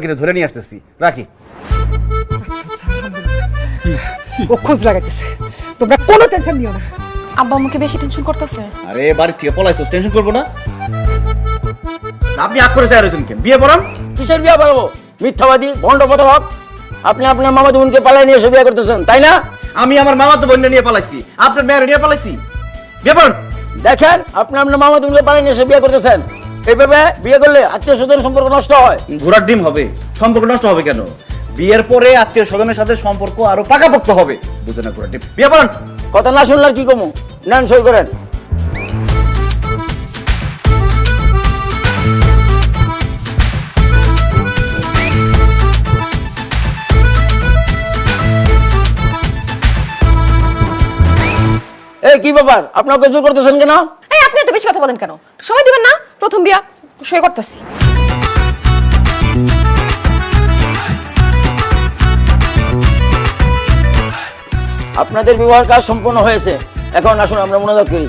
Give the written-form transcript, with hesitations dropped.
কিনে ধরে নিয়ে আসতেছি, রাখি। ও খোঁজ লাগাইতেছে, তোমরা কোনো টেনশন নিও না। আব্বা আমাকে বেশি টেনশন করতেছে। আরে বাড়ি থেকে পলাইছস, টেনশন করবো না? আপনি আগ করে চাই রয়েছেন কেন? বিয়ে পড়ান। কিসের বিয়ে পড়াবো? মিথ্যাবাদী ভণ্ড প্রতারক। আপনি আপনার মামাতো বোনকে পালাই নিয়ে এসে বিয়ে করতেছেন, তাই না? আমি আমার মামাতো বোন নিয়ে পালাইছি, আপনার মেয়ের নিয়ে পালাইছি। বিয়ে পড়ান। দেখেন, আপনি আপনার মামাতো বোনকে পালাই নিয়ে এসে বিয়ে করতেছেন। এইভাবে বিয়ে করলে আত্মীয় স্বজনের সম্পর্ক নষ্ট হয়। ঘোড়ার ডিম হবে, সম্পর্ক নষ্ট হবে কেন? বিয়ের পরে আত্মীয় স্বজনের সাথে সম্পর্ক আরো পাকাপোক্ত হবে। বুঝে না ঘোড়ার ডিম। বিয়ে পড়ান। কথা না শুনলে আর কি কমু? নেন, সই করেন। এই কি ব্যাপার, আপনার কিছু করতেছেন কেন? এই আপনি এত বেশি কথা বলেন কেন? সময় দিবেন না? প্রথম বিয়া, সই করতেছি। আপনাদের বিবাহের কাজ সম্পন্ন হয়েছে, এখন আসুন আমরা মোনাজাত করি।